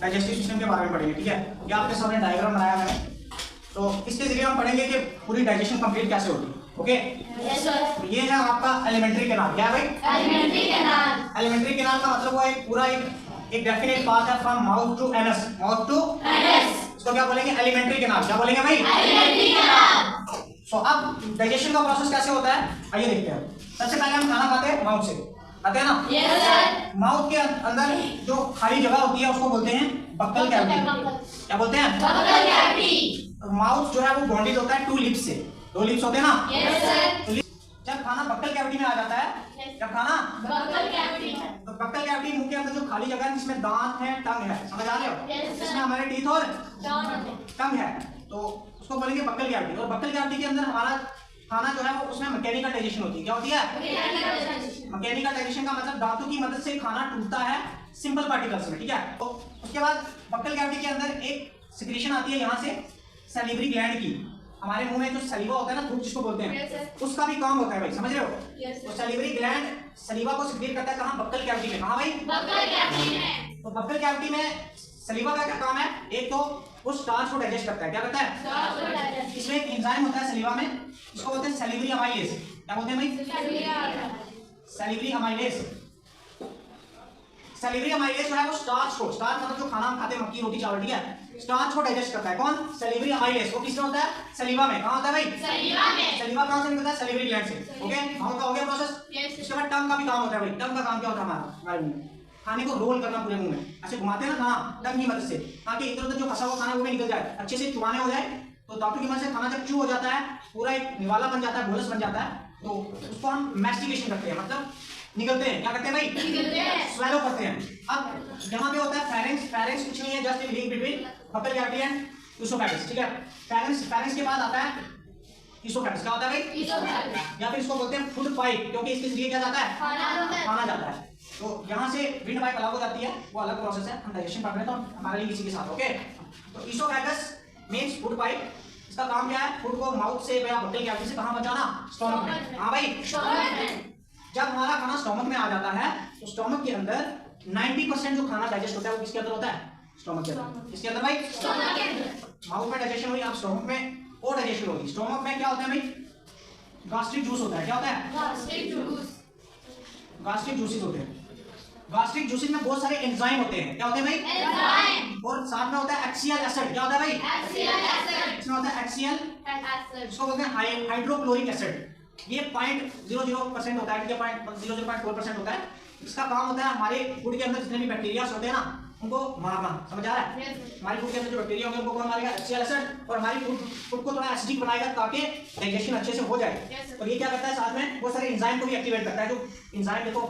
Digestive system के बारे में पढ़ेंगे, ठीक है। ये आपके सामने डायग्राम बनाया है, तो इसके जरिए हम पढ़ेंगे कि पूरी डाइजेशन कंप्लीट कैसे होती है। Okay yes sir. ये है आपका एलिमेंट्री कैनाल। क्या है भाई? Alimentary canal. एलिमेंट्री कैनाल का मतलब वो एक पूरा एक डेफिनेट पाथ है from mouth to anus. Mouth to anus. इसको क्या बोलेंगे? Alimentary canal. क्या बोलेंगे भाई? Alimentary canal. सो अब डाइजेशन का प्रोसेस कैसे होता है आइए देखते हैं। सबसे पहले हम खाना खाते हैं माउथ से, खाते हैं ना? Yes sir. माउथ के अंदर जो खाली जगह होती है उसको बोलते हैं बक्कल कैविटी। क्या बोलते हैं? Buccal cavity. माउथ जो है वो बॉन्डेड होता है टू लिप्स से। दो लिप्स होते हैं ना? Yes sir. जब खाना बक्कल कैविटी में आ जाता है, जब खाना बक्कल कैविटी में, तो बक्कल कैविटी मुंह के अंदर जो खाली जगह है जिसमें दांत है, टंग है, समझ आ रहे हो? Yes, sir. इसमें हमारे टीथ और दांत टंग है, तो उसको बोलेंगे बक्कल कैविटी। और बक्कल कैविटी के अंदर हमारा खाना जो है वो उसमें मैकेनिकल डाइजेशन होती है। क्या होती है? मैकेनिकल डाइजेशन का मतलब दांतों की मदद से खाना टूटता है सिंपल पार्टिकल्स में, ठीक है। तो उसके बाद बक्कल कैविटी के अंदर एक सिक्रीशन आती है यहाँ से सैलिवरी ग्लैंड की। हमारे मुंह में जो सलीवा होता है ना, थूक जिसको बोलते हैं, उसका भी काम होता है भाई, समझ रहे हो? तो सैलिवरी ग्लैंड सलीवा को सिक्रीट करता है कहाँ? बक्कल कैविटी में। कहाँ भाई? बक्कल कैविटी में। तो बक्कल कैविटी में सलीवा का क्या काम है? एक तो वो स्टार्च को डाइजेस्ट करता है। क्या करता है? इसमें एक एंजाइम होता है सलीवा में, इसको बोलते हैं सैलिवरी अमाइलेज। क्या बोलते हैं भाई? Salivary amylase. सैलिवरी अमाइलेज जो है वो स्टार्च मतलब जो खाना हम खाते हैं, मक्की रोटी चावल, ठीक है, स्टार्च को डाइजेस्ट करता है। कौन? Salivary amylase. वो किसमें होता है? सलीवा में। कहाँ होता है भाई? सलीवा में। सलीवा कहाँ से निकलता है? सैलिवरी ग्लैंड से। ओके, माउथ का हो गया प्रोसेस। इसके बाद टंग का भी काम होता है भाई। टंग का काम क्या होता है हमारे मुंह में? खाने को रोल करना पूरे मुंह में, ऐसे घुमाते हैं ना खाना टंग की मदद से, ताकि इधर उधर जो फंसा हुआ खाना वो भी निकल जाए, अच्छे से चुबाने हो जाए। तो दांतों की मदद से खाना जब चू हो जाता है, पूरा एक निवाला बन जाता है, बोलस बन जाता है, तो उसको हम मैस्टिकेशन करते हैं, मतलब निकलते हैं। क्या करते हैं भाई? निकलते हैं, स्वेलो करते हैं। अब यहाँ पे होता है फेरेंक्स। फेरेंक्स कुछ नहीं है, just link between buccal cavity and oesophagus, ठीक है। फेरेंक्स के बाद आता है ईसोफेगस। क्या होता है भाई? ईसोफेगस। या फिर इसको बोलते हैं फूड पाइप, क्योंकि इसके जरिए क्या जाता है? खाना जाता है। तो यहाँ से विंड पाइप अलग हो जाती है, वो अलग प्रोसेस है, हम डाइजेशन पढ़ रहे हैं तो हमारे लिए किसी के साथ। ओके, तो ईसोफेगस मींस फूड पाइप। इसका काम क्या है? फूड को माउथ से या बक्कल कैविटी से कहाँ पहुंचाना? स्टोमक में। हाँ भाई, स्टोमक में। जब हमारा खाना स्टोमक में आ जाता है तो स्टोमक के अंदर 90% जो खाना डाइजेस्ट होता है वो किसके अंदर होता है? स्टोमक के अंदर। किसके अंदर भाई? स्टोमक के अंदर। माउथ में डाइजेशन हुई, अब स्टोमक में और डाइजेशन होगी। स्टोमक में क्या होता है भाई? गास्ट्रिक जूस होता है। क्या होता है? Gastric juice. गास्ट्रिक जूसेस होते हैं। गास्ट्रिक जूसेस में बहुत सारे एंजाइम होते हैं। क्या होते हैं भाई? एंजाइम। और साथ में होता है एक्सियल एसिड। क्या होता है भाई? Axial acid. इसमें होता है एक्सियल, एसिड। इसको बोलते हैं हाइड्रोक्लोरिक एसिड। ये 0.00% होता है, ठीक है, 0.4% होता है। इसका काम होता है हमारे फूड के अंदर जितने भी बैक्टीरिया होते हैं ना, उनको मारना। समझ आ रहा है? हमारी फूड के अंदर जो बैक्टीरिया होंगे उनको कौन मारेगा? Axial acid. और हमारी फूड को थोड़ा एसिडिक बनाएगा ताकि डाइजेशन अच्छे से हो जाए। और ये क्या करता है? साथ में बहुत सारे एंजाइम को भी एक्टिवेट करता है। जो एंजाइम देखो,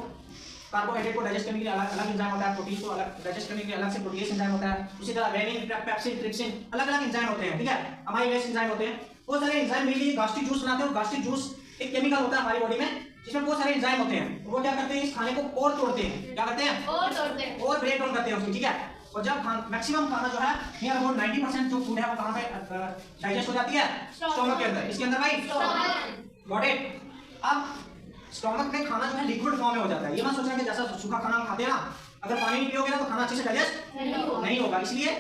कार्बोहाइड्रेट को डाइजेस्ट करने के लिए अलग एंजाइम होता है, प्रोटीन को अलग डाइजेस्ट करने के लिए अलग से प्रोटीज एंजाइम होता है। उसी तरह रेनिन, पेप्सिन, ट्रिप्सिन, अलग अलग एंजाइम होते हैं, ठीक है, अमाइलेज एंजाइम होते हैं। बहुत सारे एंजाइम मिलकर गास्ट्रिक जूस बनाते हैं। और गास्ट्रिक जूस एक केमिकल होता है हमारी बॉडी में जिसमें बहुत सारे एंजाइम होते हैं। वो क्या करते हैं? इस खाने को और तोड़ते हैं। क्या करते हैं? और तोड़ते हैं, और ब्रेक डाउन करते हैं उसकी, ठीक है। और जब मैक्सिमम खाना जो है नियर अबाउट 90% जो फूड है वो कहाँ पे डाइजेस्ट हो जाती है? स्टोमक के अंदर। इसके अंदर भाई गॉट इट। अब स्टोमक में खाना जो है लिक्विड फॉर्म में हो जाता है। ये मत सोचना कि जैसा सूखा खाना हम खाते हैं ना, अगर पानी नहीं पियोगे ना तो खाना अच्छे से डाइजेस्ट नहीं होगा। इसलिए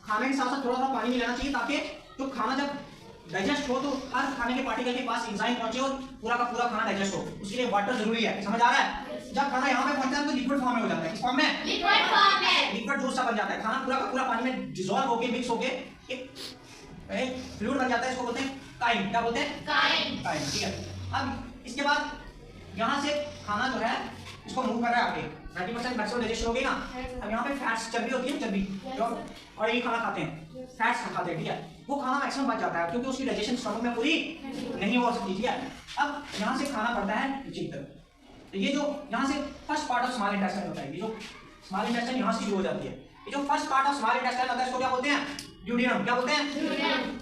खाने के साथ साथ थोड़ा सा पानी भी लेना चाहिए ताकि जो खाना जब डाइजेस्ट हो तो हर खाने के पार्टिकल के पास एंजाइम पहुंचे और पूरा का पूरा खाना डाइजेस्ट हो। उसके लिए वाटर जरूरी है। समझ आ रहा है? जब खाना यहाँ पे पहुंचता है तो लिक्विड फॉर्म में हो जाता है। किस फॉर्म में? लिक्विड फॉर्म में। लिक्विड जूस सा बन जाता है। खाना पूरा का पूरा पानी में डिसॉल्व होके मिक्स होके एक फ्लूइड बन जाता है। इसको बोलते हैं काइन। क्या बोलते हैं? काइन। ठीक है। अब इसके बाद यहाँ से खाना जो है इसको मूव कर रहा है आगे। 90% मैक्सिमम डाइजेशन हो गई ना। अब यहाँ पे फैट्स, चर्बी होती है, चर्बी जो और ये खाना खाते हैं, फैट्स खाते हैं, ठीक है, वो खाना मैक्सिमम बच जाता है क्योंकि उसकी डाइजेशन स्टमक में पूरी नहीं हो सकती, ठीक है। अब यहाँ से खाना पड़ता है नीचे तक। तो ये जो यहाँ से first part of small intestine होता है, ये जो स्मॉल इंटेस्टाइन यहाँ से शुरू हो जाती है, ये जो first part of small intestine होता है इसको क्या बोलते हैं? ड्यूडेनम। क्या बोलते हैं?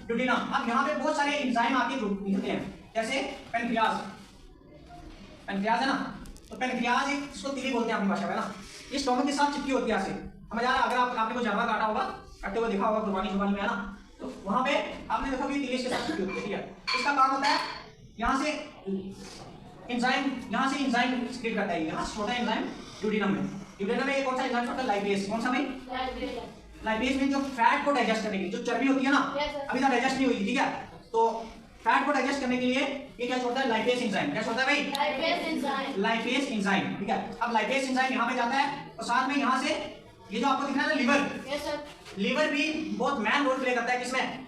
ड्यूडेनम। अब यहाँ पे बहुत सारे एंजाइम आके निकलते हैं, जैसे पेनक्रियाज। पेनक्रियाज है ना, तो पेनक्रियाज एक इसको तिली बोलते हैं अपनी भाषा में ना, ये स्टोमक के साथ चिपकी होती है ऐसे। समझ आ रहा है? अगर आपने कोई जानवर काटा होगा, काटते हुए देखा होगा कुर्बानी में है ना, तो वहां पे आपने देखा कि तिली के साथ चिपकी होती है, ठीक है। इसका काम होता है यहाँ से एंजाइम, यहाँ से एंजाइम सिक्रीट करता है। यहाँ छोटा एंजाइम ड्यूडेनम में। ड्यूडेनम में एक कौन सा एंजाइम होता है? लाइपेज। कौन सा भाई? लाइपेज में जो फैट को डाइजेस्ट करने के लिए, जो चर्बी होती है ना, Yes, sir. अभी तक डाइजेस्ट नहीं हुई थी, ठीक है, तो फैट को डाइजेस्ट करने के लिए ये क्या छोड़ता है, लाइपेज एंजाइम। क्या छोड़ता है भाई, Lipase enzyme. लाइपेज एंजाइम, ठीक है। अब लाइपेज एंजाइम यहाँ पे जाता है और साथ में यहाँ से ये जो आपको दिख रहा है ना लिवर, Yes, sir. लिवर भी बहुत मेन रोल प्ले करता है किसमें,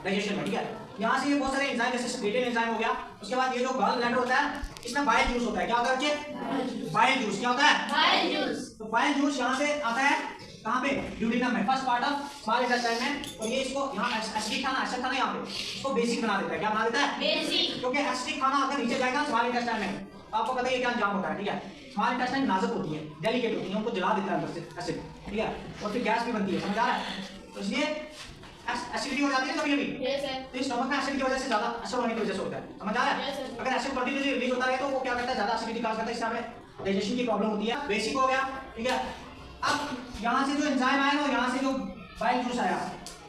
डाइजेशन में, ठीक है। यहाँ से ये बहुत सारे एंजाइम जैसे सेक्रेटरी एंजाइम हो गया, उसके बाद ये जो गॉल ब्लैडर होता है इसमें बाइल जूस होता है। क्या होता है बच्चे, बाइल जूस। क्या होता है, Bile juice. तो बाइल जूस यहाँ से आता है कहाँ पे, ड्यूडेनम में, first part of small intestine में, और ये इसको यहाँ एसिडिक खाना, एसिड खाना यहाँ पे इसको बेसिक बना देता है। क्या बना देता है, Basic. क्योंकि एसिडिक खाना अगर नीचे जाएगा स्मॉल इंटेस्टाइन में, तो आपको पता है ये क्या अंजाम होता है, ठीक है। स्मॉल इंटेस्टाइन नाजुक होती है, डेलिकेट होती है, उनको जला देता है अंदर से एसिड, ठीक है, और फिर गैस भी बनती है, समझ आ रहा है। तो इसलिए एसिडिटी हो जाती है कभी कभी, Yes, sir. तो स्टमक में एसिड की वजह से ज्यादा असर होने की वजह से होता है, समझ आ रहा है। Yes, sir. अगर एसिड कंटिन्यूसली रिलीज होता है तो वो क्या करता है, ज्यादा एसिडिटी कॉज करता है, इससे हमें डाइजेशन की प्रॉब्लम होती है। बेसिक हो गया, ठीक है। अब यहाँ से जो एंजाइम आया और यहाँ से जो बाइल जूस आया,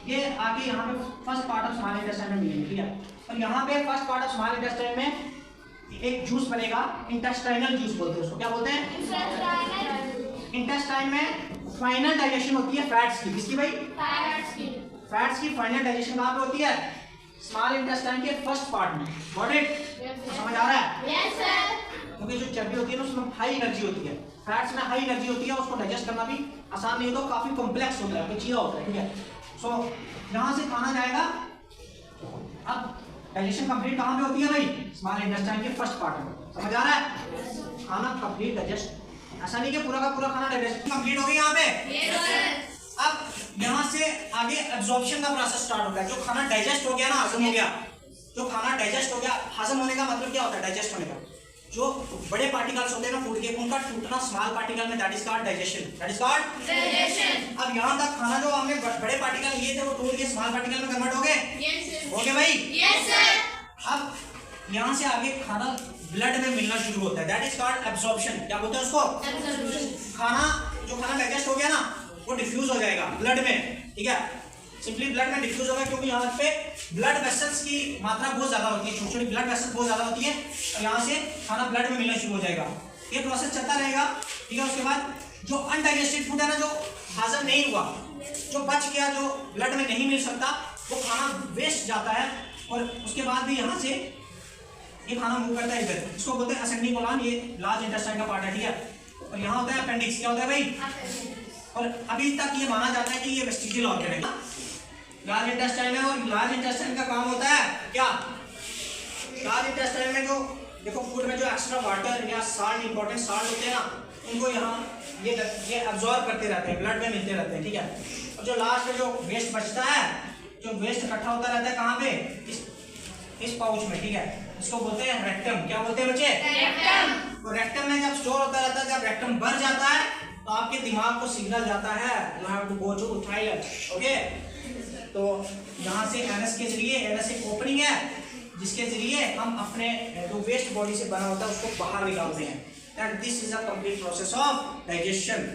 ये आके यहाँ पे first part of small intestine में मिलेंगे, ठीक है। और यहाँ पे first part of small intestine में एक जूस बनेगा, इंटेस्टाइनल जूस बोलते हैं उसको। क्या बोलते हैं, Intestinal. इंटेस्टाइन में फाइनल डाइजेशन होती है फैट्स की। किसकी भाई, Fat skin. फैट्स की फाइनल डाइजेशन कहाँ पे होती है, स्मॉल इंटेस्टाइन के फर्स्ट पार्ट में। Got it, Yes, sir. समझ आ रहा है। Yes, sir. क्योंकि जो चर्बी होती है ना उसमें हाई एनर्जी होती है, फैट्स में हाई एनर्जी होती है, उसको डाइजेस्ट करना भी आसान नहीं होता, काफी कॉम्प्लेक्स होता है, पेचीदा होता है, ठीक है। सो यहाँ से खाना जाएगा। अब डाइजेशन कंप्लीट कहाँ पे होती है भाई, स्मॉल इंटेस्टाइन के फर्स्ट पार्ट में, समझ आ रहा है। खाना कंप्लीट डाइजेस्ट, ऐसा नहीं कि पूरा का पूरा खाना डाइजेस्ट कंप्लीट हो गया यहाँ पे। Yes, sir. अब यहाँ से आगे एब्जॉर्प्शन का प्रोसेस स्टार्ट होता है। जो खाना डाइजेस्ट हो गया ना, हजम हो गया, जो खाना डाइजेस्ट हो गया, हजम होने का मतलब क्या होता है, डाइजेस्ट होने का, जो बड़े पार्टिकल्स होते हैं ना फूड के, उनका टूटना स्मॉल पार्टिकल में, that is called digestion, that is called. Digestion. अब यहाँ तक खाना जो हमने बड़े पार्टिकल लिए थे वो टूट के स्मॉल पार्टिकल में कन्वर्ट हो गए, Yes, sir. हो गए भाई। Yes, sir. अब यहाँ से आगे खाना ब्लड में मिलना शुरू होता है, दैट इज कॉल्ड एब्जॉर्प्शन। क्या बोलते हैं उसको, Absorption. खाना जो खाना डाइजेस्ट हो गया ना वो डिफ्यूज हो जाएगा ब्लड में, ठीक है, सिंपली ब्लड में डिफ्यूज होगा, क्योंकि यहाँ पे ब्लड वेसल्स की मात्रा बहुत ज्यादा होती है, छोटी छोटी ब्लड वेसल्स बहुत ज्यादा होती है, और यहाँ से खाना ब्लड में मिलना शुरू हो जाएगा। ये प्रोसेस चलता रहेगा, ठीक है। उसके बाद जो अनडाइजेस्टेड फूड है ना, जो हजम नहीं हुआ, जो बच गया, जो ब्लड में नहीं मिल सकता, वो खाना वेस्ट जाता है, और उसके बाद भी यहाँ से ये खाना मूव करता है इधर, इसको बोलते हैं असेंडिंग कोलन, ये लार्ज इंटेस्टाइन का पार्ट है, ठीक है। और यहाँ होता है अपेंडिक्स। क्या होता है भाई, और अभी तक ये माना जाता है कि ये वेस्टिजियल ऑर्गन है, लार्ज इंटेस्टाइन है, और लार्ज इंटेस्टाइन का काम होता है क्या, लार्ज इंटेस्टाइन में जो देखो फूड में जो एक्स्ट्रा वाटर या साल्ट, इंपॉर्टेंट साल्ट होते हैं ना, उनको यहाँ ये अब्जॉर्ब करते रहते हैं, ब्लड में मिलते रहते हैं, ठीक है। और जो लास्ट में जो वेस्ट बचता है, जो वेस्ट इकट्ठा होता रहता है कहाँ पे, इस पाउच में, ठीक है, इसको बोलते हैं रेक्टम। क्या बोलते हैं बच्चे, Rectum. और रेक्टम में जब स्टोर होता रहता है, जब रेक्टम भर जाता है तो आपके दिमाग को सिग्नल जाता है you have to go to toilet, okay. तो यहाँ से एनएस के जरिए, एनएस एक ओपनिंग है जिसके जरिए हम अपने जो वेस्ट बॉडी से बना होता है उसको बाहर निकालते हैं, that this is a complete process of digestion.